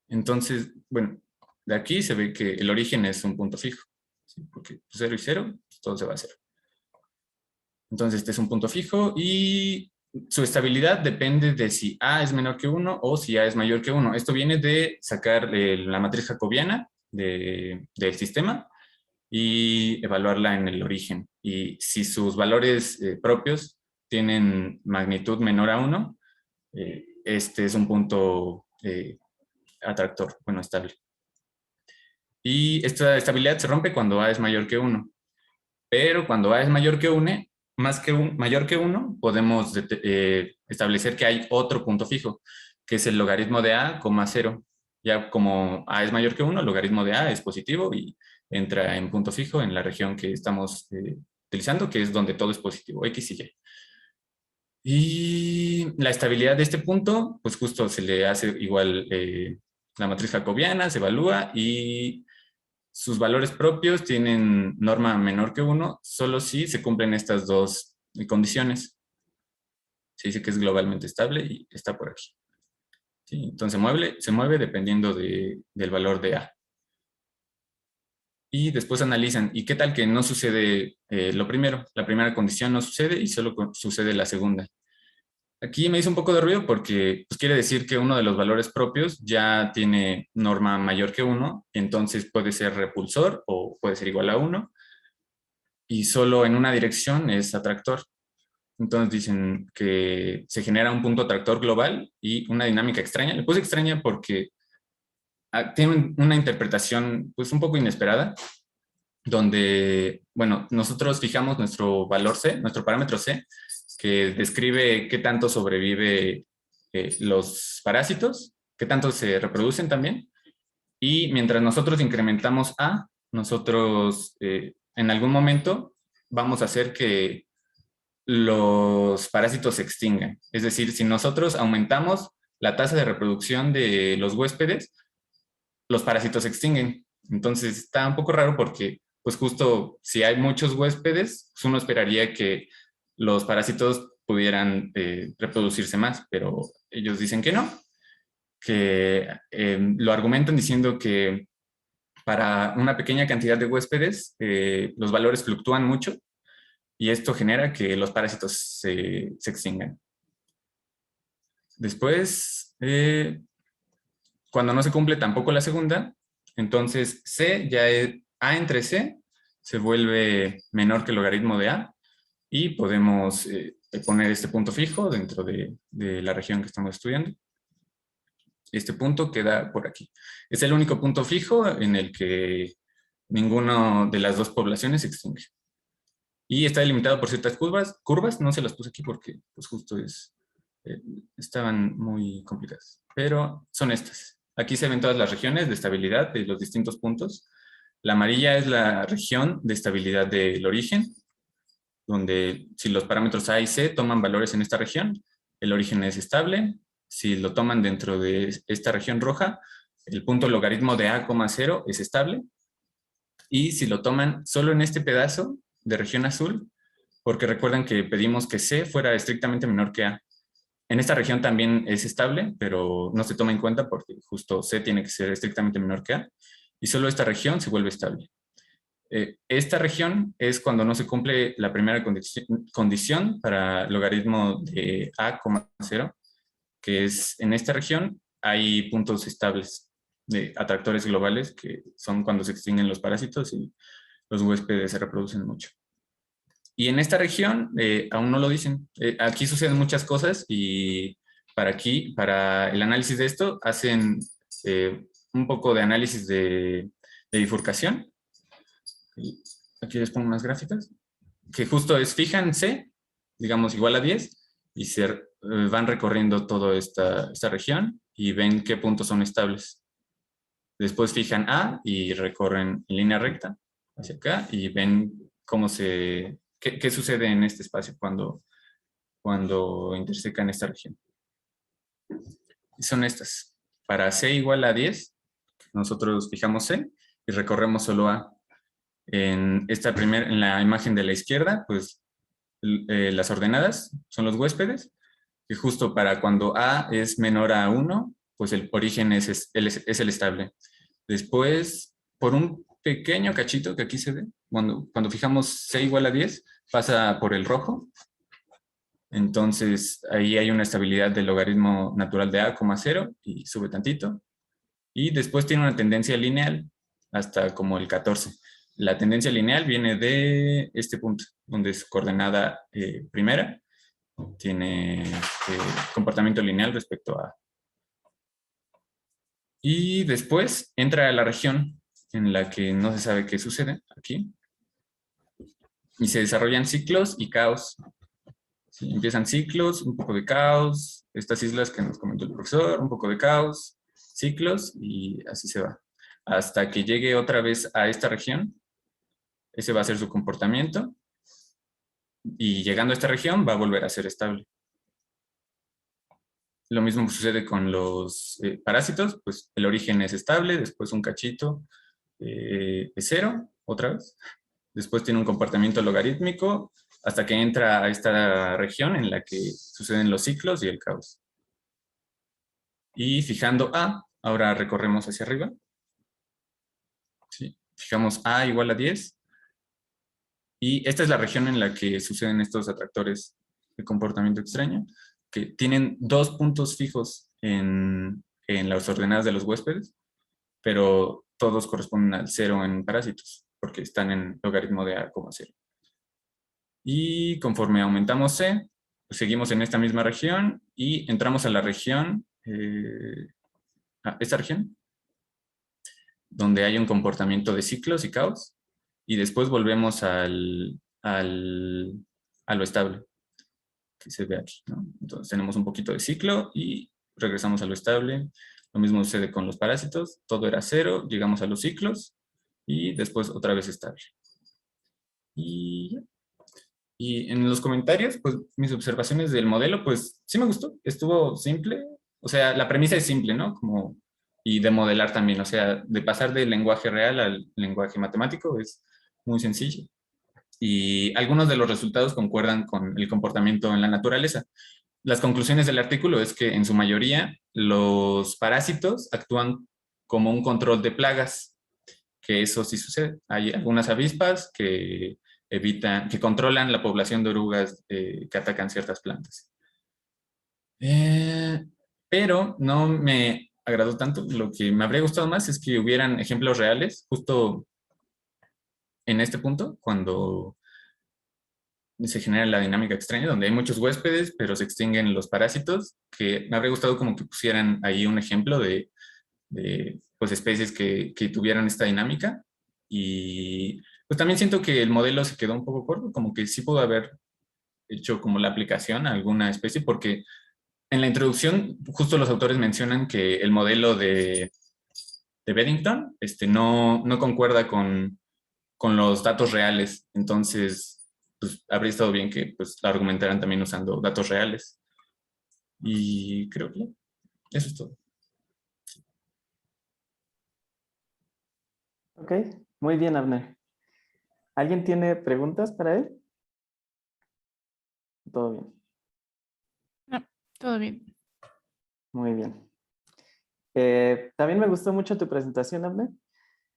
Entonces, bueno, de aquí se ve que el origen es un punto fijo, ¿sí? Porque 0 y 0, pues todo se va a 0. Entonces, este es un punto fijo y su estabilidad depende de si A es menor que 1 o si A es mayor que 1. Esto viene de sacar la matriz jacobiana del sistema y evaluarla en el origen. Y si sus valores propios tienen magnitud menor a 1, este es un punto atractor, bueno, estable. Y esta estabilidad se rompe cuando A es mayor que 1. Pero cuando A es mayor que 1, mayor que 1, podemos establecer que hay otro punto fijo, que es el logaritmo de a, 0. Ya como a es mayor que 1, el logaritmo de a es positivo y entra en punto fijo en la región que estamos utilizando, que es donde todo es positivo, x y y. Y la estabilidad de este punto, pues justo se le hace igual la matriz jacobiana, se evalúa y sus valores propios tienen norma menor que 1, solo si se cumplen estas dos condiciones. Se dice que es globalmente estable y está por aquí. ¿Sí? Entonces se mueve dependiendo del valor de A. Y después analizan, ¿y qué tal que no sucede lo primero? La primera condición no sucede y solo sucede la segunda. Aquí me hizo un poco de ruido porque pues, quiere decir que uno de los valores propios ya tiene norma mayor que 1, entonces puede ser repulsor o puede ser igual a 1, y solo en una dirección es atractor. Entonces dicen que se genera un punto atractor global y una dinámica extraña. Le puse extraña porque tiene una interpretación pues un poco inesperada, donde, bueno, nosotros fijamos nuestro valor C, nuestro parámetro C, que describe qué tanto sobrevive los parásitos, qué tanto se reproducen también. Y mientras nosotros incrementamos A, nosotros en algún momento vamos a hacer que los parásitos se extingan. Es decir, si nosotros aumentamos la tasa de reproducción de los huéspedes, los parásitos se extinguen. Entonces está un poco raro porque, pues justo si hay muchos huéspedes, pues uno esperaría que los parásitos pudieran reproducirse más, pero ellos dicen que no, que lo argumentan diciendo que para una pequeña cantidad de huéspedes los valores fluctúan mucho y esto genera que los parásitos se extingan. Después, cuando no se cumple tampoco la segunda, entonces C ya es A entre C se vuelve menor que el logaritmo de A y podemos poner este punto fijo dentro de la región que estamos estudiando. Este punto queda por aquí. Es el único punto fijo en el que ninguna de las dos poblaciones se extingue. Y está delimitado por ciertas curvas, no se las puse aquí porque pues justo estaban muy complicadas, pero son estas. Aquí se ven todas las regiones de estabilidad de los distintos puntos. La amarilla es la región de estabilidad del origen, donde si los parámetros A y C toman valores en esta región, el origen es estable. Si lo toman dentro de esta región roja, el punto logaritmo de A, 0 es estable. Y si lo toman solo en este pedazo de región azul, porque recuerdan que pedimos que C fuera estrictamente menor que A. En esta región también es estable, pero no se toma en cuenta porque justo C tiene que ser estrictamente menor que A, y solo esta región se vuelve estable. Esta región es cuando no se cumple la primera condición para logaritmo de A, 0, que es en esta región hay puntos estables de atractores globales que son cuando se extinguen los parásitos y los huéspedes se reproducen mucho. Y en esta región aún no lo dicen. Aquí suceden muchas cosas y para el análisis de esto, hacen un poco de análisis de bifurcación. Aquí les pongo unas gráficas. Que justo fijan C, digamos igual a 10, y van recorriendo toda esta región y ven qué puntos son estables. Después fijan A y recorren en línea recta hacia acá y ven qué sucede en este espacio cuando intersecan esta región. Y son estas. Para C igual a 10, nosotros fijamos C y recorremos solo A. En la imagen de la izquierda, pues las ordenadas son los huéspedes, y justo para cuando A es menor a 1, pues el origen es el estable. Después, por un pequeño cachito que aquí se ve, cuando fijamos C igual a 10, pasa por el rojo. Entonces, ahí hay una estabilidad del logaritmo natural de A, 0 y sube tantito. Y después tiene una tendencia lineal hasta como el 14. La tendencia lineal viene de este punto, donde es coordenada primera. Tiene comportamiento lineal respecto a A. Y después entra a la región en la que no se sabe qué sucede, aquí. y se desarrollan ciclos y caos. Sí, empiezan ciclos, un poco de caos, estas islas que nos comentó el profesor, un poco de caos, ciclos y así se va. Hasta que llegue otra vez a esta región, ese va a ser su comportamiento y llegando a esta región va a volver a ser estable. Lo mismo sucede con los parásitos, pues el origen es estable, después un cachito es 0, otra vez. Después tiene un comportamiento logarítmico hasta que entra a esta región en la que suceden los ciclos y el caos. Y fijando A, ahora recorremos hacia arriba. ¿Sí? Fijamos A igual a 10. Y esta es la región en la que suceden estos atractores de comportamiento extraño, que tienen 2 puntos fijos en las ordenadas de los huéspedes, pero todos corresponden al 0 en parásitos, porque están en logaritmo de A, 0. Y conforme aumentamos C, pues seguimos en esta misma región y entramos a la región, a esta región, donde hay un comportamiento de ciclos y caos, y después volvemos a lo estable, que se ve aquí, ¿no? Entonces tenemos un poquito de ciclo y regresamos a lo estable. Lo mismo sucede con los parásitos, todo era 0, llegamos a los ciclos y después otra vez estable. Y en los comentarios, pues mis observaciones del modelo, pues sí me gustó, estuvo simple, o sea, la premisa es simple, ¿no? Como, y de modelar también, o sea, de pasar del lenguaje real al lenguaje matemático es muy sencillo. Y algunos de los resultados concuerdan con el comportamiento en la naturaleza. Las conclusiones del artículo es que en su mayoría los parásitos actúan como un control de plagas, que eso sí sucede. Hay algunas avispas que que controlan la población de orugas que atacan ciertas plantas. Pero no me agradó tanto. Lo que me habría gustado más es que hubieran ejemplos reales, justo en este punto, cuando se genera la dinámica extraña, donde hay muchos huéspedes, pero se extinguen los parásitos, que me habría gustado como que pusieran ahí un ejemplo de pues, especies que tuvieran esta dinámica. Y pues también siento que el modelo se quedó un poco corto, como que sí pudo haber hecho como la aplicación a alguna especie, porque en la introducción justo los autores mencionan que el modelo de Beddington no concuerda con los datos reales, entonces pues, habría estado bien que pues, la argumentaran también usando datos reales. Y creo que eso es todo. Ok, muy bien, Abner. ¿Alguien tiene preguntas para él? Todo bien. No, todo bien. Muy bien. También me gustó mucho tu presentación, Abner.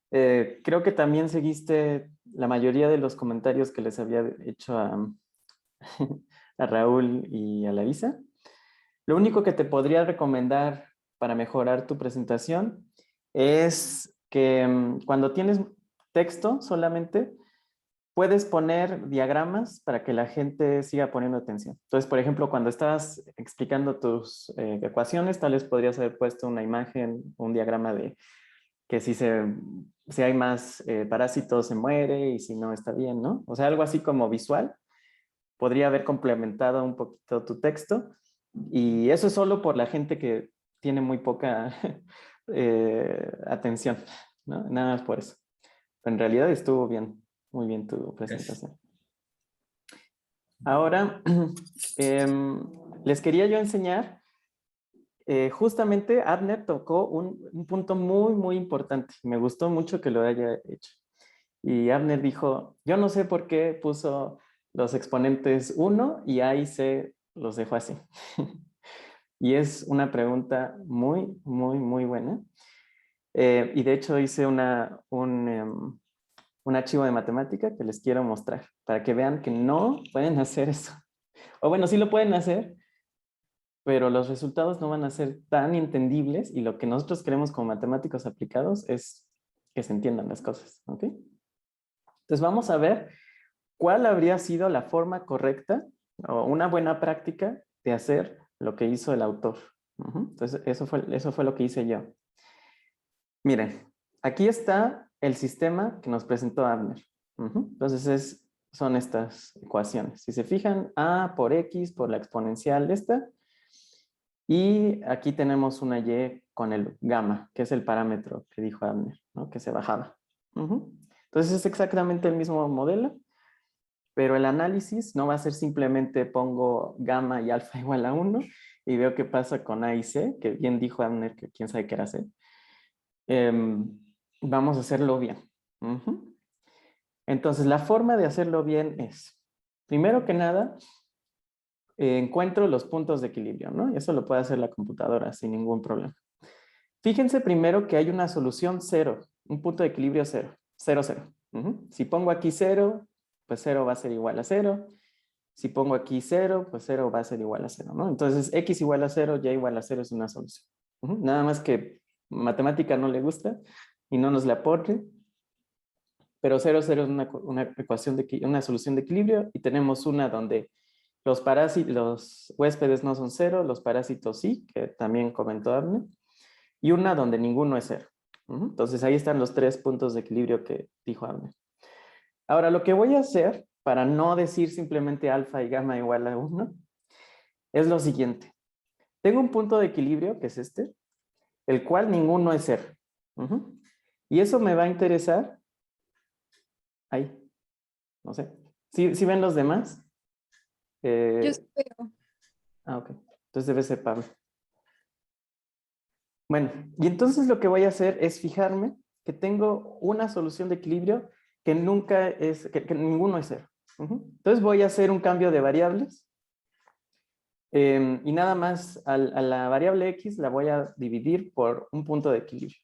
Creo que también seguiste la mayoría de los comentarios que les había hecho a, a Raúl y a Larisa. Lo único que te podría recomendar para mejorar tu presentación es que cuando tienes texto solamente, puedes poner diagramas para que la gente siga poniendo atención. Entonces, por ejemplo, cuando estás explicando tus ecuaciones, tal vez podrías haber puesto una imagen, un diagrama de que si hay más parásitos se muere y si no está bien, ¿no? O sea, algo así como visual. Podría haber complementado un poquito tu texto y eso es solo por la gente que tiene muy poca atención, ¿no? Nada más por eso. Pero en realidad estuvo bien, muy bien tu presentación. Ahora, les quería yo enseñar, justamente Abner tocó un punto muy, muy importante. Me gustó mucho que lo haya hecho. Y Abner dijo, yo no sé por qué puso los exponentes 1 y A y C los dejó así. Y es una pregunta muy, muy, muy buena. Y de hecho hice un archivo de matemática que les quiero mostrar para que vean que no pueden hacer eso. O bueno, sí lo pueden hacer, pero los resultados no van a ser tan entendibles y lo que nosotros queremos como matemáticos aplicados es que se entiendan las cosas, ¿ok? Entonces vamos a ver cuál habría sido la forma correcta o una buena práctica de hacer lo que hizo el autor. Entonces eso fue lo que hice yo. Miren, aquí está el sistema que nos presentó Abner. Entonces es son estas ecuaciones. Si se fijan, A por X por la exponencial esta. Y aquí tenemos una Y con el gamma, que es el parámetro que dijo Abner, ¿no? Que se bajaba. Entonces es exactamente el mismo modelo, pero el análisis no va a ser simplemente pongo gamma y alfa igual a 1 y veo qué pasa con A y C, que bien dijo Abner que quién sabe qué era C. Vamos a hacerlo bien. Entonces la forma de hacerlo bien es, primero que nada, encuentro los puntos de equilibrio, ¿no? Y eso lo puede hacer la computadora sin ningún problema. Fíjense primero que hay una solución 0, un punto de equilibrio 0, 0, 0. Si pongo aquí 0, pues 0 va a ser igual a 0. Si pongo aquí 0, pues 0 va a ser igual a 0, ¿no? Entonces, x igual a 0, y igual a 0 es una solución. Nada más que matemática no le gusta y no nos la aporte. Pero 0, 0 es una ecuación una solución de equilibrio y tenemos una donde los huéspedes no son 0, los parásitos sí, que también comentó Abner, y una donde ninguno es 0. Entonces ahí están los 3 puntos de equilibrio que dijo Abner. Ahora lo que voy a hacer, para no decir simplemente alfa y gamma igual a 1, es lo siguiente. Tengo un punto de equilibrio, que es este, el cual ninguno es 0. Y eso me va a interesar. Ahí, no sé. ¿Sí ven los demás? Yo espero. Ok. Entonces debe ser Pablo. Bueno, y entonces lo que voy a hacer es fijarme que tengo una solución de equilibrio que nunca es, que ninguno es 0. Entonces voy a hacer un cambio de variables. Y nada más a la variable x la voy a dividir por un punto de equilibrio.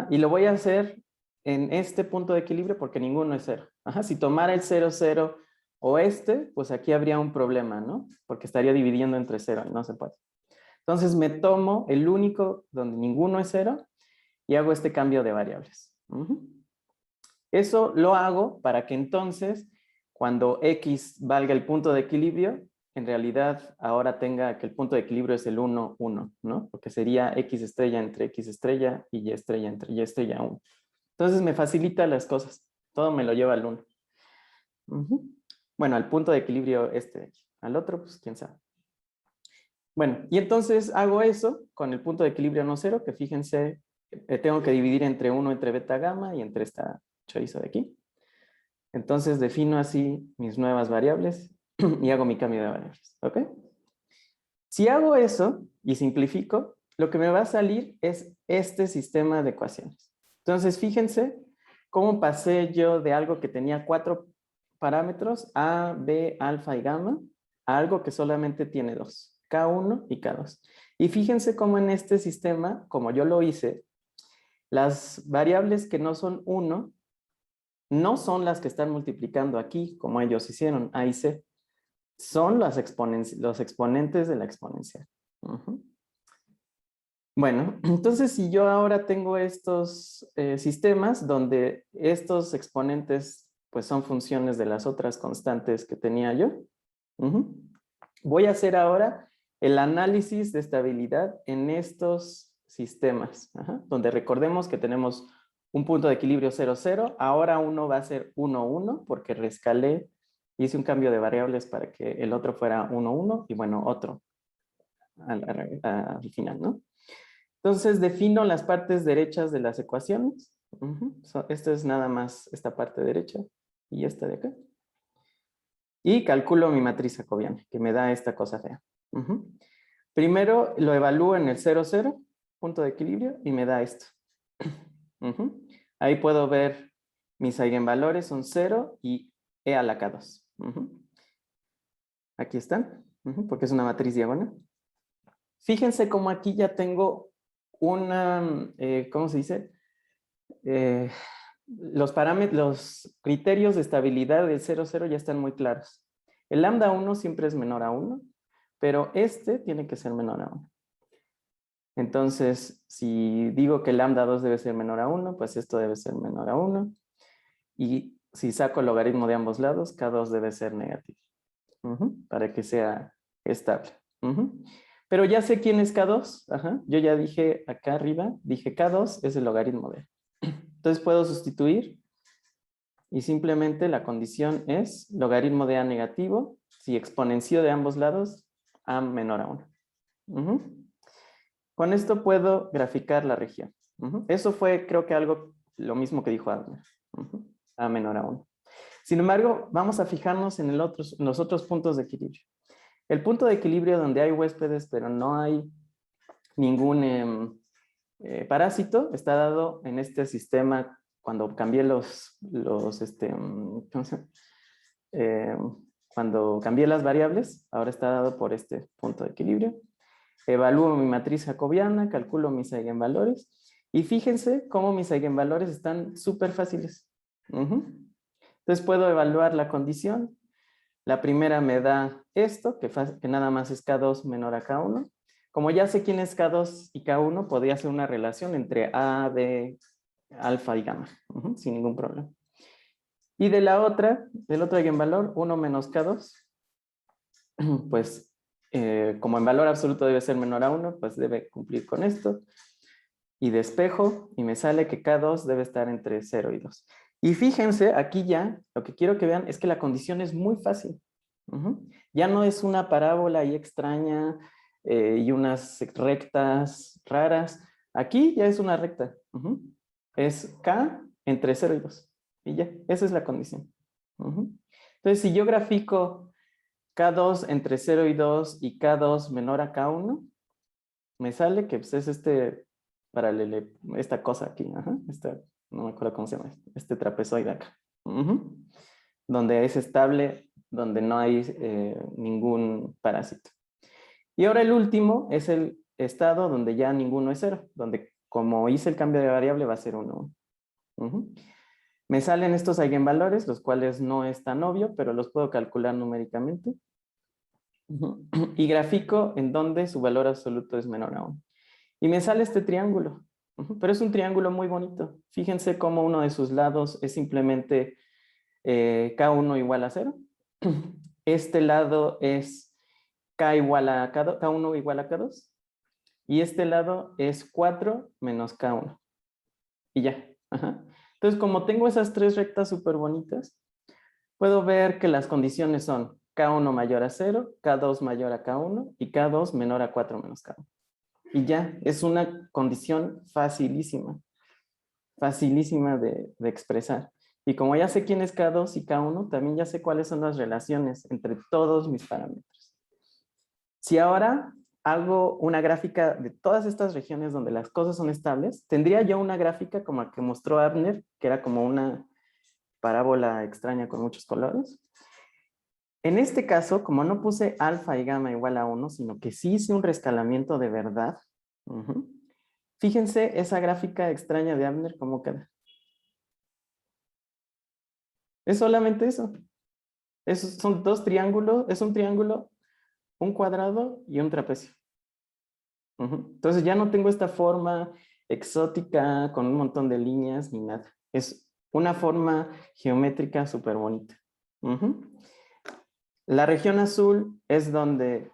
Y lo voy a hacer en este punto de equilibrio porque ninguno es 0. Si tomara el 0, 0 o pues aquí habría un problema, ¿no? Porque estaría dividiendo entre 0 y no se puede. Entonces me tomo el único donde ninguno es 0 y hago este cambio de variables. Eso lo hago para que entonces cuando x valga el punto de equilibrio, en realidad ahora tenga que el punto de equilibrio es el 1, 1, ¿no? Porque sería x estrella entre x estrella y y estrella entre y estrella 1. Entonces me facilita las cosas. Todo me lo lleva al 1. Bueno, al punto de equilibrio este de aquí. Al otro, pues quién sabe. Bueno, y entonces hago eso con el punto de equilibrio no 0, que fíjense, tengo que dividir entre 1 entre beta gamma y entre esta chorizo de aquí. Entonces defino así mis nuevas variables y hago mi cambio de variables, ¿ok? Si hago eso y simplifico, lo que me va a salir es este sistema de ecuaciones. Entonces fíjense cómo pasé yo de algo que tenía 4 parámetros, A, B, alfa y gamma, a algo que solamente tiene 2, K1 y K2. Y fíjense cómo en este sistema, como yo lo hice, las variables que no son 1 no son las que están multiplicando aquí, como ellos hicieron, A y C. Son los exponentes de la exponencial. Bueno, entonces si yo ahora tengo estos sistemas donde estos exponentes pues son funciones de las otras constantes que tenía yo, voy a hacer ahora el análisis de estabilidad en estos sistemas, donde recordemos que tenemos un punto de equilibrio 0, 0, ahora uno va a ser 1, 1, porque rescalé, hice un cambio de variables para que el otro fuera 1, 1, y bueno, otro al final, ¿no? Entonces defino las partes derechas de las ecuaciones. Esto es nada más esta parte derecha y esta de acá. Y calculo mi matriz jacobiana, que me da esta cosa fea. Primero lo evalúo en el 0, 0, punto de equilibrio, y me da esto. Ahí puedo ver mis eigenvalores son 0 y e a la K2. Aquí están, porque es una matriz diagonal. Fíjense cómo aquí ya tengo una, ¿cómo se dice? Los parámetros, los criterios de estabilidad del 0, 0 ya están muy claros. El lambda 1 siempre es menor a 1, pero este tiene que ser menor a 1. Entonces, si digo que el lambda 2 debe ser menor a 1, pues esto debe ser menor a 1. Y si saco el logaritmo de ambos lados, K2 debe ser negativo. Para que sea estable. Pero ya sé quién es K2. Yo ya dije acá arriba, dije K2 es el logaritmo de. Entonces puedo sustituir y simplemente la condición es logaritmo de A negativo si exponencio de ambos lados A menor a 1. Con esto puedo graficar la región. Eso fue, creo que lo mismo que dijo Abner. A menor a 1. Sin embargo, vamos a fijarnos en los otros puntos de equilibrio. El punto de equilibrio donde hay huéspedes, pero no hay ningún parásito, está dado en este sistema cuando cambié cuando cambié las variables, ahora está dado por este punto de equilibrio. Evalúo mi matriz jacobiana, calculo mis eigenvalores y fíjense cómo mis eigenvalores están súper fáciles. Entonces puedo evaluar la condición. La primera me da esto, que nada más es K2 menor a K1. Como ya sé quién es K2 y K1, podría hacer una relación entre A, B, alfa y gamma, sin ningún problema. Y del otro eigenvalor, 1 menos K2, pues como en valor absoluto debe ser menor a 1, pues debe cumplir con esto. Y despejo y me sale que K2 debe estar entre 0 y 2. Y fíjense, aquí ya, lo que quiero que vean es que la condición es muy fácil. Ya no es una parábola ahí extraña y unas rectas raras. Aquí ya es una recta. Es K entre 0 y 2. Y ya, esa es la condición. Entonces, si yo grafico K2 entre 0 y 2 y K2 menor a K1, me sale que pues, es esta cosa aquí. No me acuerdo cómo se llama. Este trapezoide acá. Donde es estable, donde no hay ningún parásito. Y ahora el último es el estado donde ya ninguno es 0, donde como hice el cambio de variable va a ser 1. Me salen estos eigenvalores, los cuales no es tan obvio, pero los puedo calcular numéricamente. Y grafico en donde su valor absoluto es menor a 1. Y me sale este triángulo. Pero es un triángulo muy bonito. Fíjense cómo uno de sus lados es simplemente K1 igual a 0. Este lado es K1 igual a K2. Y este lado es 4 menos K1. Y ya. Entonces, como tengo esas tres rectas súper bonitas, puedo ver que las condiciones son K1 mayor a 0, K2 mayor a K1 y K2 menor a 4 menos K1. Y ya, es una condición facilísima. Facilísima de expresar. Y como ya sé quién es K2 y K1, también ya sé cuáles son las relaciones entre todos mis parámetros. Si ahora hago una gráfica de todas estas regiones donde las cosas son estables, tendría yo una gráfica como la que mostró Abner, que era como una parábola extraña con muchos colores. En este caso, como no puse alfa y gamma igual a 1, sino que sí hice un reescalamiento de verdad, fíjense esa gráfica extraña de Abner, cómo queda. Es solamente eso. Son dos triángulos, es un triángulo, un cuadrado y un trapecio. Entonces ya no tengo esta forma exótica con un montón de líneas ni nada. Es una forma geométrica súper bonita. La región azul es donde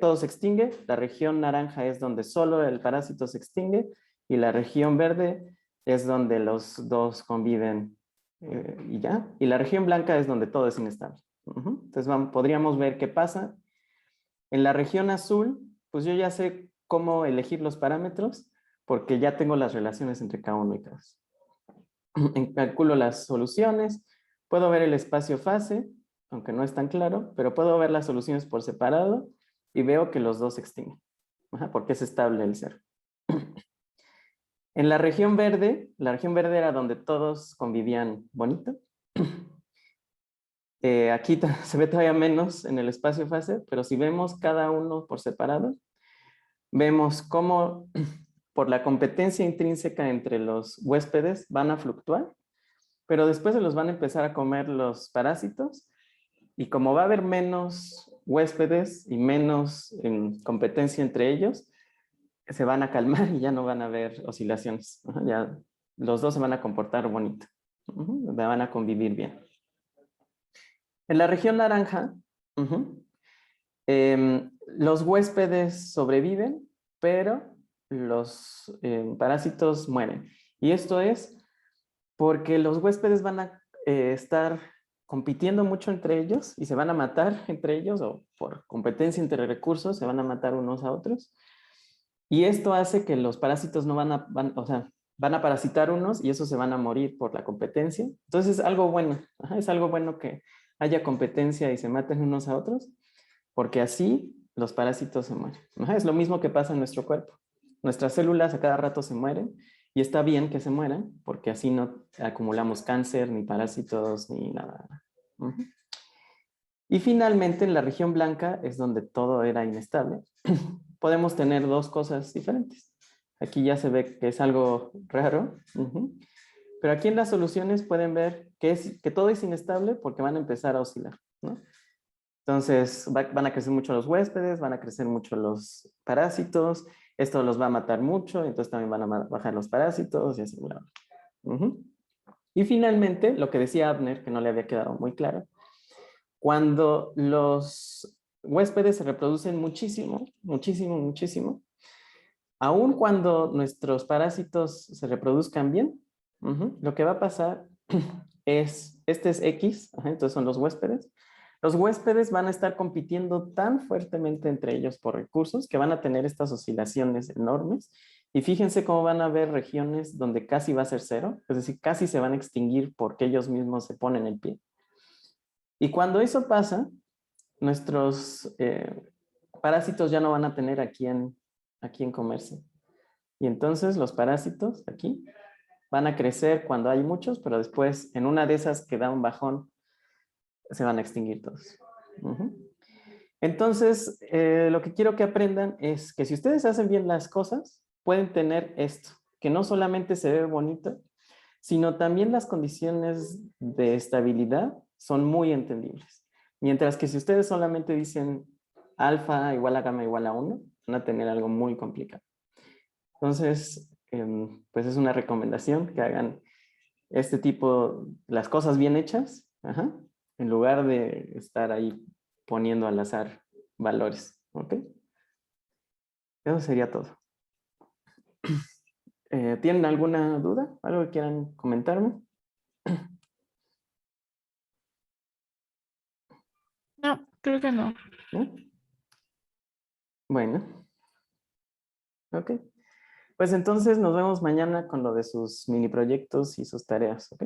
todo se extingue, la región naranja es donde solo el parásito se extingue y la región verde es donde los dos conviven y ya. Y la región blanca es donde todo es inestable. Entonces podríamos ver qué pasa. En la región azul, pues yo ya sé cómo elegir los parámetros porque ya tengo las relaciones entre K1 y K2. Calculo las soluciones, puedo ver el espacio fase, aunque no es tan claro, pero puedo ver las soluciones por separado y veo que los dos se extinguen, porque es estable el 0. En la región verde era donde todos convivían bonito. Aquí se ve todavía menos en el espacio fase, pero si vemos cada uno por separado, vemos cómo por la competencia intrínseca entre los huéspedes van a fluctuar, pero después se los van a empezar a comer los parásitos y como va a haber menos huéspedes y menos competencia entre ellos, se van a calmar y ya no van a haber oscilaciones. Ya los dos se van a comportar bonito, van a convivir bien. En la región naranja, los huéspedes sobreviven, pero los parásitos mueren. Y esto es porque los huéspedes van a estar compitiendo mucho entre ellos y se van a matar entre ellos o por competencia entre recursos se van a matar unos a otros. Y esto hace que los parásitos no van a parasitar unos y esos se van a morir por la competencia. Entonces es algo bueno, es algo bueno que haya competencia y se maten unos a otros, porque así los parásitos se mueren. Es lo mismo que pasa en nuestro cuerpo. Nuestras células a cada rato se mueren y está bien que se mueran, porque así no acumulamos cáncer, ni parásitos, ni nada. Y finalmente en la región blanca es donde todo era inestable. Podemos tener dos cosas diferentes. Aquí ya se ve que es algo raro. Pero aquí en las soluciones pueden ver que todo es inestable porque van a empezar a oscilar, ¿no? Entonces van a crecer mucho los huéspedes, van a crecer mucho los parásitos, esto los va a matar mucho, entonces también van a bajar los parásitos y así. Y finalmente, lo que decía Abner, que no le había quedado muy claro, cuando los huéspedes se reproducen muchísimo, muchísimo, muchísimo, aun cuando nuestros parásitos se reproduzcan bien, lo que va a pasar es, este es X, entonces son los huéspedes. Los huéspedes van a estar compitiendo tan fuertemente entre ellos por recursos que van a tener estas oscilaciones enormes. Y fíjense cómo van a haber regiones donde casi va a ser cero, es decir, casi se van a extinguir porque ellos mismos se ponen el pie. Y cuando eso pasa, nuestros parásitos ya no van a tener a quién comerse. Y entonces los parásitos aquí van a crecer cuando hay muchos, pero después en una de esas que da un bajón, se van a extinguir todos. Entonces, lo que quiero que aprendan es que si ustedes hacen bien las cosas, pueden tener esto, que no solamente se ve bonito, sino también las condiciones de estabilidad son muy entendibles. Mientras que si ustedes solamente dicen alfa igual a gamma igual a 1, van a tener algo muy complicado. Entonces, pues es una recomendación que hagan este tipo, las cosas bien hechas, en lugar de estar ahí poniendo al azar valores. ¿Ok? Eso sería todo. ¿Tienen alguna duda? ¿Algo que quieran comentarme? No, creo que no. ¿No? Bueno. Ok. Pues entonces nos vemos mañana con lo de sus mini proyectos y sus tareas. ¿Ok?